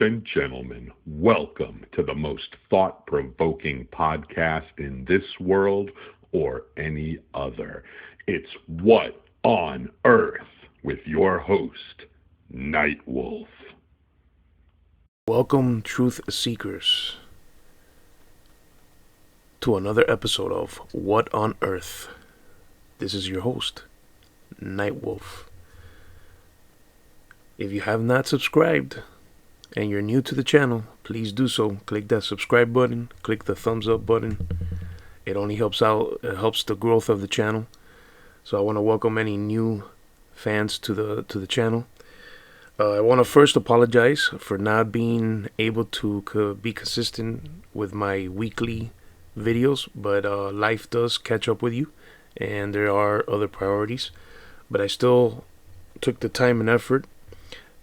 and gentlemen, welcome to the most thought-provoking podcast in this world or any other. It's What on Earth with your host, Nightwolf. Welcome, truth seekers, to another episode of What on Earth. This is your host, Nightwolf. If you have not subscribed and you're new to the channel, please do so. Click that subscribe button, click the thumbs up button. It only helps out, it helps the growth of the channel. So I want to welcome any new fans to the channel. I want to first apologize for not being able to be consistent with my weekly videos, but life does catch up with you and there are other priorities. But I still took the time and effort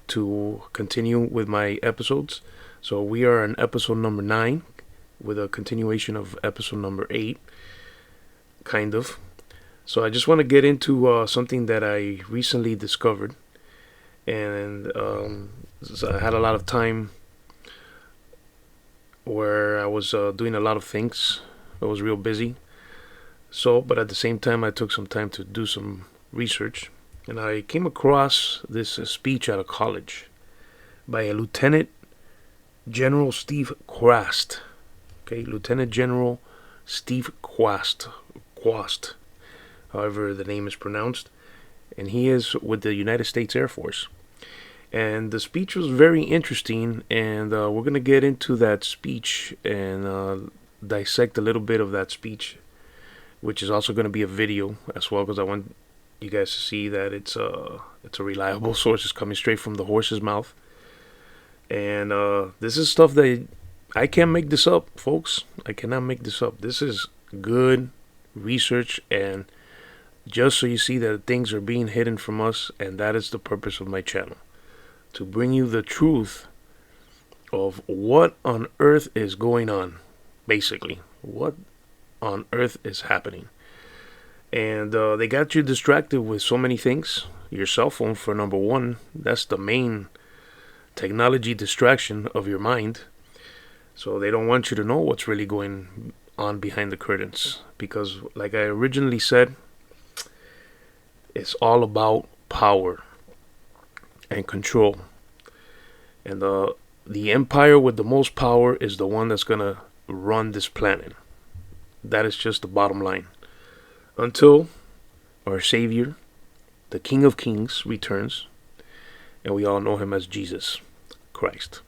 to continue with my episodes. So we are on episode number 9 with a continuation of episode number 8, kind of. So I just want to get into something that I recently discovered, and so I had a lot of time where I was doing a lot of things. I was real busy. So, but at the same time, I took some time to do some research. And I came across this speech out of college by a Lieutenant General Steve Kwast. Okay, Lieutenant General Steve Kwast, however the name is pronounced. And he is with the United States Air Force. And the speech was very interesting, and we're going to get into that speech and dissect a little bit of that speech, which is also going to be a video as well, because I want you guys to see that it's a reliable source. It's coming straight from the horse's mouth. And this is stuff that I can't make this up, folks. I cannot make this up. This is good research, and just so you see that things are being hidden from us, and that is the purpose of my channel, to bring you the truth of what on earth is going on, basically. What on earth is happening. And they got you distracted with so many things. Your cell phone, for number one, that's the main technology distraction of your mind. So they don't want you to know what's really going on behind the curtains. Because, like I originally said, it's all about power and control. And the empire with the most power is the one that's going to run this planet. That is just the bottom line. Until our Savior, the King of Kings, returns, and we all know him as Jesus Christ.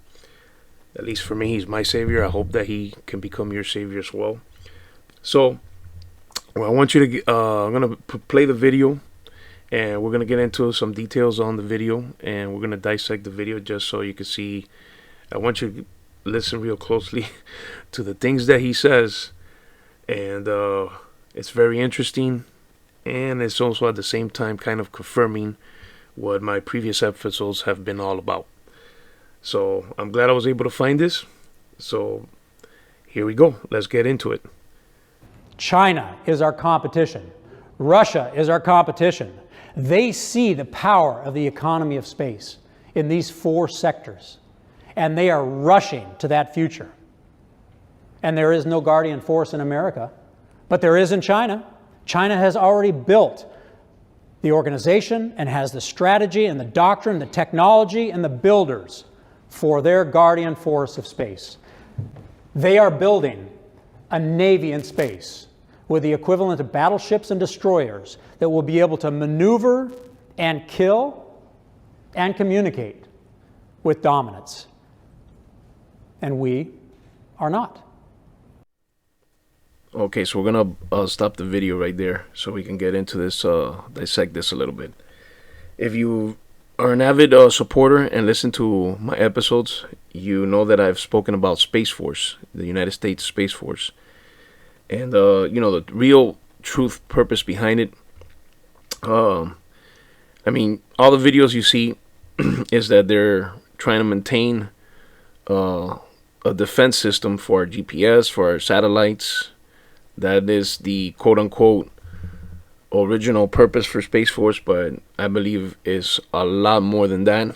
At least for me, he's my Savior. I hope that he can become your Savior as well. So, I want you to, I'm going to play the video, and we're going to get into some details on the video, and we're going to dissect the video just so you can see. I want you to listen real closely to the things that he says, and it's very interesting, and it's also at the same time kind of confirming what my previous episodes have been all about. So I'm glad I was able to find this. So here we go. Let's get into it. China is our competition. Russia is our competition. They see the power of the economy of space in these 4 sectors, and they are rushing to that future. And there is no guardian force in America, but there is in China. China has already built the organization and has the strategy and the doctrine, the technology and the builders for their guardian force of space. They are building a navy in space with the equivalent of battleships and destroyers that will be able to maneuver and kill and communicate with dominance. And we are not. Okay, so we're going to stop the video right there so we can get into this, dissect this a little bit. If you are an avid supporter and listen to my episodes, you know that I've spoken about Space Force, the United States Space Force. And, the real truth, purpose behind it. All the videos you see is that they're trying to maintain a defense system for our GPS, for our satellites. That is the quote-unquote original purpose for Space Force, but I believe is a lot more than that.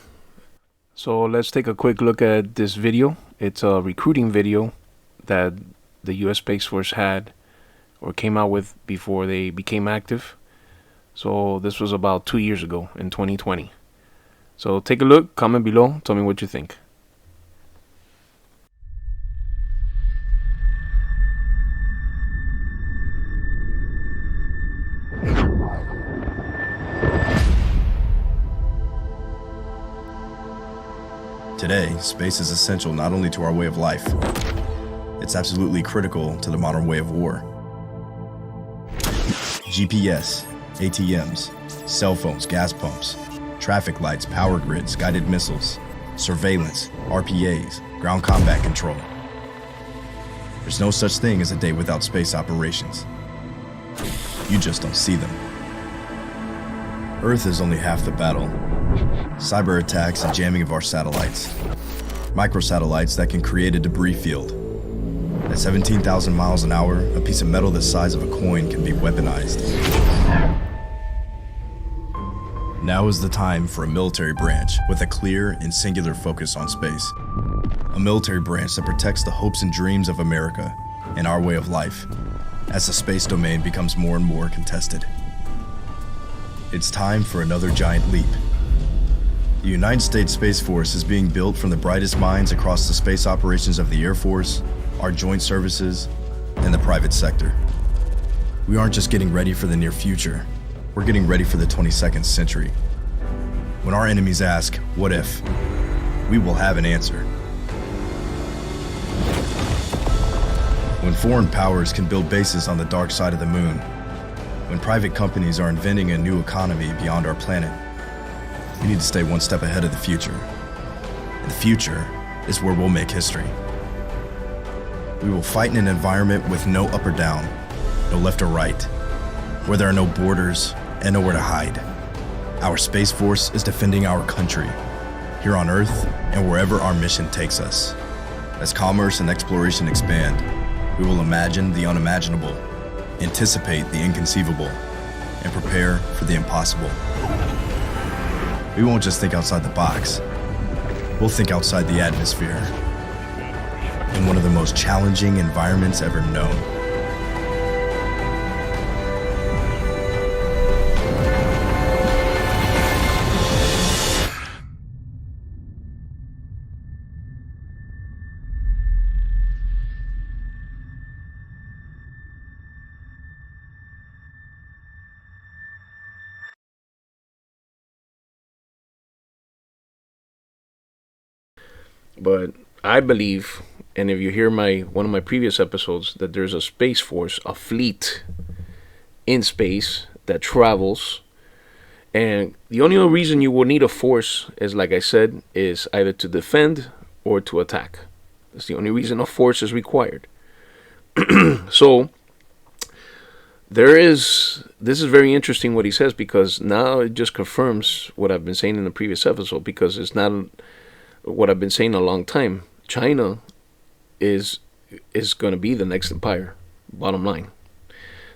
So let's take a quick look at this video. It's a recruiting video that the U.S. Space Force had or came out with before they became active. So this was about 2 years ago in 2020. So take a look, comment below, tell me what you think. Today, space is essential not only to our way of life, it's absolutely critical to the modern way of war. GPS, ATMs, cell phones, gas pumps, traffic lights, power grids, guided missiles, surveillance, RPAs, ground combat control. There's no such thing as a day without space operations. You just don't see them. Earth is only half the battle. Cyber attacks and jamming of our satellites. Microsatellites that can create a debris field. At 17,000 miles an hour, a piece of metal the size of a coin can be weaponized. Now is the time for a military branch with a clear and singular focus on space. A military branch that protects the hopes and dreams of America and our way of life as the space domain becomes more and more contested. It's time for another giant leap. The United States Space Force is being built from the brightest minds across the space operations of the Air Force, our joint services, and the private sector. We aren't just getting ready for the near future, we're getting ready for the 22nd century. When our enemies ask, what if? We will have an answer. When foreign powers can build bases on the dark side of the moon, when private companies are inventing a new economy beyond our planet, we need to stay one step ahead of the future. And the future is where we'll make history. We will fight in an environment with no up or down, no left or right, where there are no borders and nowhere to hide. Our Space Force is defending our country, here on Earth and wherever our mission takes us. As commerce and exploration expand, we will imagine the unimaginable, anticipate the inconceivable, and prepare for the impossible. We won't just think outside the box. We'll think outside the atmosphere, in one of the most challenging environments ever known. But I believe, and if you hear one of my previous episodes, that there's a space force, a fleet in space that travels. And the only reason you will need a force is, like I said, is either to defend or to attack. That's the only reason a force is required. So this is very interesting what he says, because now it just confirms what I've been saying in the previous episode, because it's not what I've been saying a long time. China is going to be the next empire, bottom line.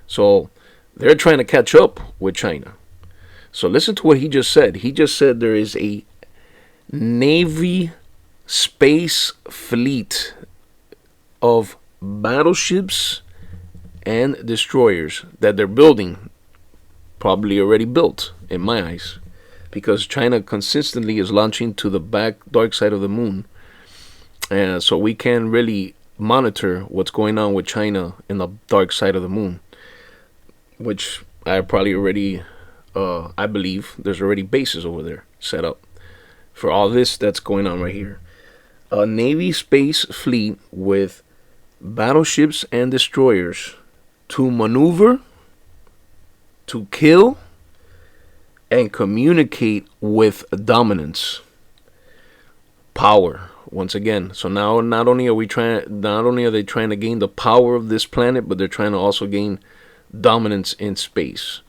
So they're trying to catch up with China. So listen to what he just said. He just said there is a Navy space fleet of battleships and destroyers that they're building, probably already built in my eyes, because China consistently is launching to the dark side of the moon. And so we can really monitor what's going on with China in the dark side of the moon, which I probably already, I believe there's already bases over there set up for all this that's going on right here. A Navy space fleet with battleships and destroyers to maneuver, to kill, and communicate with dominance, power. Once again, so now not only are they trying to gain the power of this planet, but they're trying to also gain dominance in space.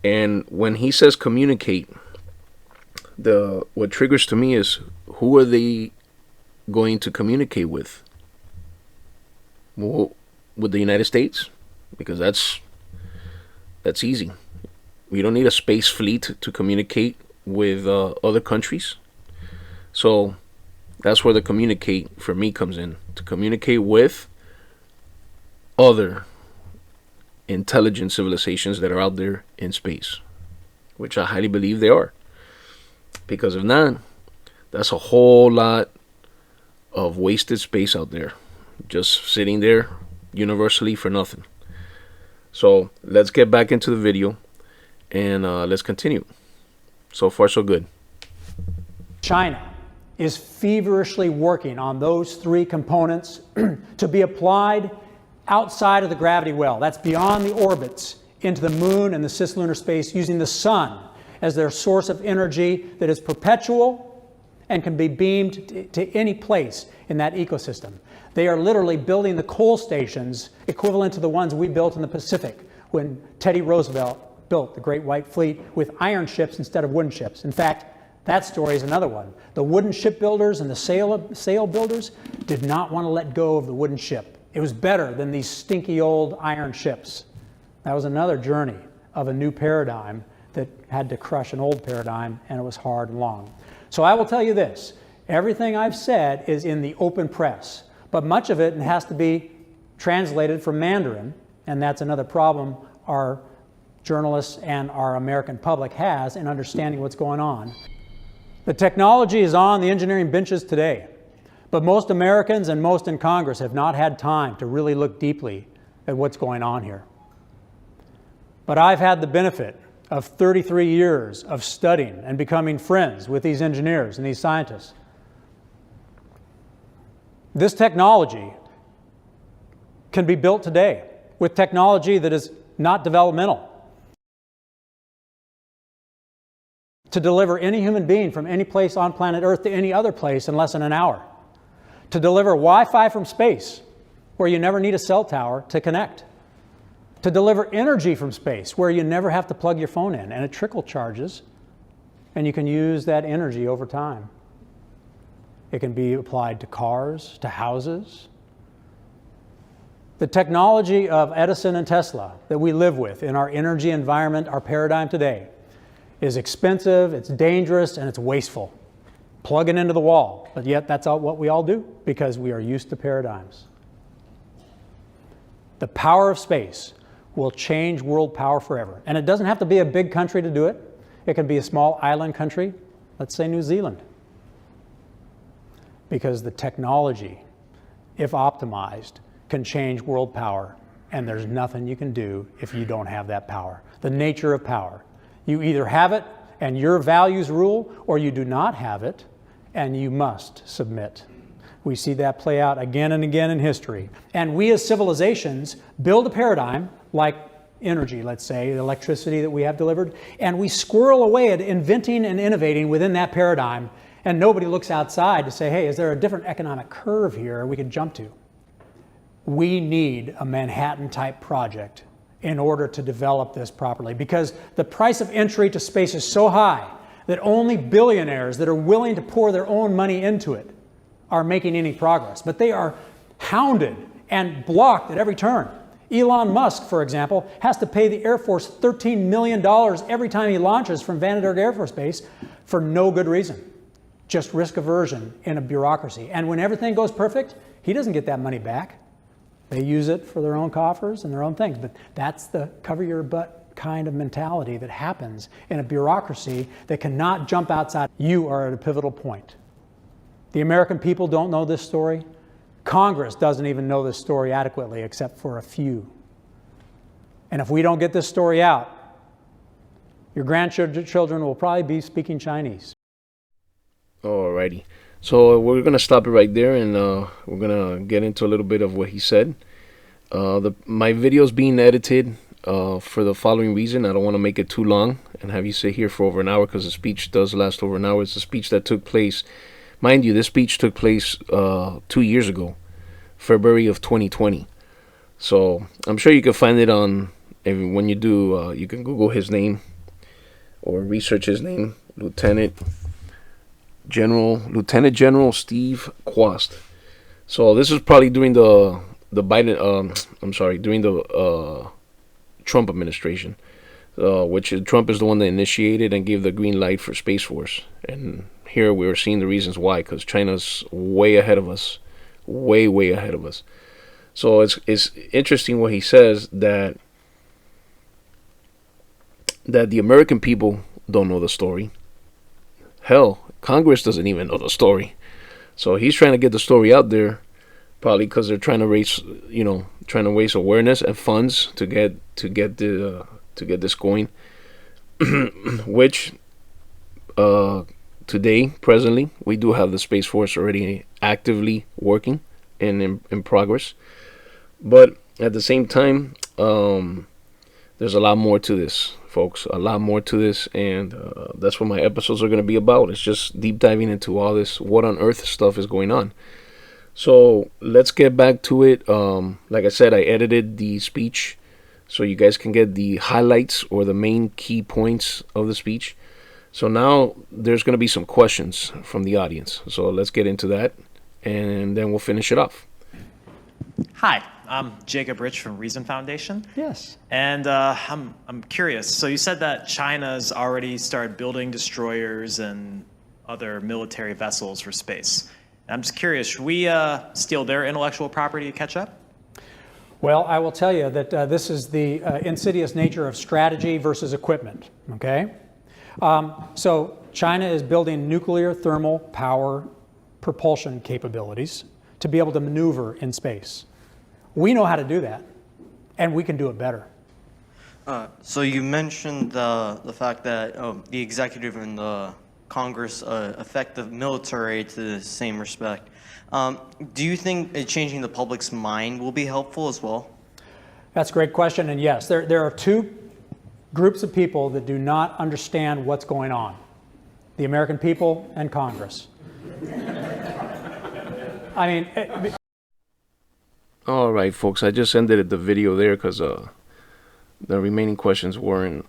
And when he says communicate, what triggers to me is, who are they going to communicate with? Well, with the United States, because that's easy. We don't need a space fleet to communicate with other countries. So that's where the communicate for me comes in, to communicate with other intelligent civilizations that are out there in space, which I highly believe they are. Because if not, that's a whole lot of wasted space out there, just sitting there universally for nothing. So let's get back into the video and let's continue. So far, so good. China is feverishly working on those three components to be applied outside of the gravity well. That's beyond the orbits into the moon and the cislunar space, using the sun as their source of energy that is perpetual and can be beamed to any place in that ecosystem. They are literally building the coal stations equivalent to the ones we built in the Pacific when Teddy Roosevelt built the Great White Fleet with iron ships instead of wooden ships. In fact, that story is another one. The wooden shipbuilders and the sail builders did not want to let go of the wooden ship. It was better than these stinky old iron ships. That was another journey of a new paradigm that had to crush an old paradigm, and it was hard and long. So I will tell you this, everything I've said is in the open press, but much of it has to be translated from Mandarin, and that's another problem our journalists and our American public has in understanding what's going on. The technology is on the engineering benches today, but most Americans and most in Congress have not had time to really look deeply at what's going on here. But I've had the benefit of 33 years of studying and becoming friends with these engineers and these scientists. This technology can be built today with technology that is not developmental, to deliver any human being from any place on planet Earth to any other place in less than an hour, to deliver Wi-Fi from space where you never need a cell tower to connect, to deliver energy from space where you never have to plug your phone in and it trickle charges and you can use that energy over time. It can be applied to cars, to houses. The technology of Edison and Tesla that we live with in our energy environment, our paradigm today, is expensive, it's dangerous, and it's wasteful. Plug it into the wall, but yet that's what we all do because we are used to paradigms. The power of space will change world power forever. And it doesn't have to be a big country to do it. It can be a small island country, let's say New Zealand. Because the technology, if optimized, can change world power, and there's nothing you can do if you don't have that power. The nature of power. You either have it and your values rule, or you do not have it and you must submit. We see that play out again and again in history. And we as civilizations build a paradigm like energy, let's say, the electricity that we have delivered, and we squirrel away at inventing and innovating within that paradigm, and nobody looks outside to say, hey, is there a different economic curve here we can jump to? We need a Manhattan-type project in order to develop this properly, because the price of entry to space is so high that only billionaires that are willing to pour their own money into it are making any progress. But they are hounded and blocked at every turn. Elon Musk, for example, has to pay the Air Force $13 million every time he launches from Vandenberg Air Force Base for no good reason. Just risk aversion in a bureaucracy. And when everything goes perfect, he doesn't get that money back. They use it for their own coffers and their own things. But that's the cover your butt kind of mentality that happens in a bureaucracy that cannot jump outside. You are at a pivotal point. The American people don't know this story. Congress doesn't even know this story adequately, except for a few. And if we don't get this story out, your grandchildren will probably be speaking Chinese. Alrighty. So we're going to stop it right there, and we're going to get into a little bit of what he said. My video is being edited for the following reason. I don't want to make it too long and have you sit here for over an hour, because the speech does last over an hour. It's a speech that took place, mind you, this speech took place 2 years ago, February of 2020. So I'm sure you can find it on, when you do, you can Google his name or research his name, Lieutenant General Steve Kwast. So this is probably during during the Trump administration. which Trump is the one that initiated and gave the green light for Space Force. And here we are seeing the reasons why, because China's way ahead of us, way ahead of us. So it's interesting what he says, that the American people don't know the story. Hell, Congress doesn't even know the story. So he's trying to get the story out there, probably because they're trying to raise awareness and funds to get this going. Which today, presently, we do have the Space Force already actively working and in progress. But at the same time, there's a lot more to this, folks. A lot more to this, and that's what my episodes are going to be about. It's just deep diving into all this what on earth stuff is going on. So let's get back to it. Like I said, I edited the speech so you guys can get the highlights or the main key points of the speech. So now there's going to be some questions from the audience. So let's get into that, and then we'll finish it off. Hi, I'm Jacob Rich from Reason Foundation. Yes. And I'm curious. So you said that China's already started building destroyers and other military vessels for space. And I'm just curious, should we steal their intellectual property to catch up? Well, I will tell you that this is the insidious nature of strategy versus equipment, okay? So China is building nuclear thermal power propulsion capabilities to be able to maneuver in space. We know how to do that, and we can do it better. So you mentioned the fact that the executive and the Congress affect the military to the same respect. Do you think changing the public's mind will be helpful as well? That's a great question, and yes, there are two groups of people that do not understand what's going on: the American people and Congress. I mean... All right, folks, I just ended the video there because the remaining questions weren't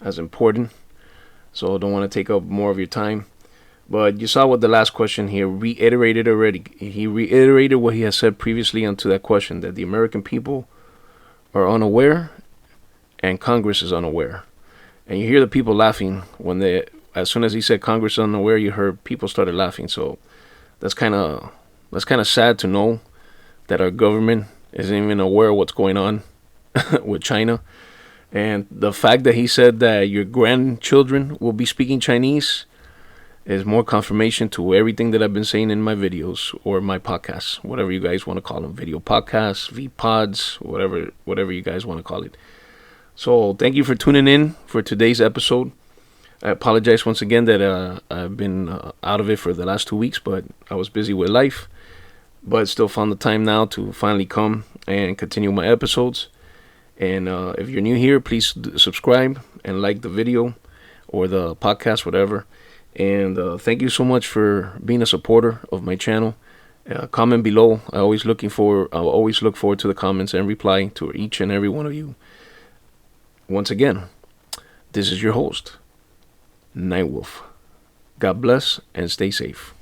as important, so I don't want to take up more of your time. But you saw what the last question here reiterated already. He reiterated what he has said previously onto that question, that the American people are unaware and Congress is unaware. And you hear the people laughing when as soon as he said Congress is unaware, you heard people started laughing. So that's kind of sad to know that our government isn't even aware of what's going on with China. And the fact that he said that your grandchildren will be speaking Chinese is more confirmation to everything that I've been saying in my videos or my podcasts, whatever you guys want to call them, video podcasts, VPods, whatever you guys want to call it. So thank you for tuning in for today's episode. I apologize once again that I've been out of it for the last 2 weeks, but I was busy with life. But still found the time now to finally come and continue my episodes. And if you're new here, please subscribe and like the video or the podcast, whatever. And thank you so much for being a supporter of my channel. Comment below. I always look forward to the comments and reply to each and every one of you. Once again, this is your host, Nightwolf. God bless and stay safe.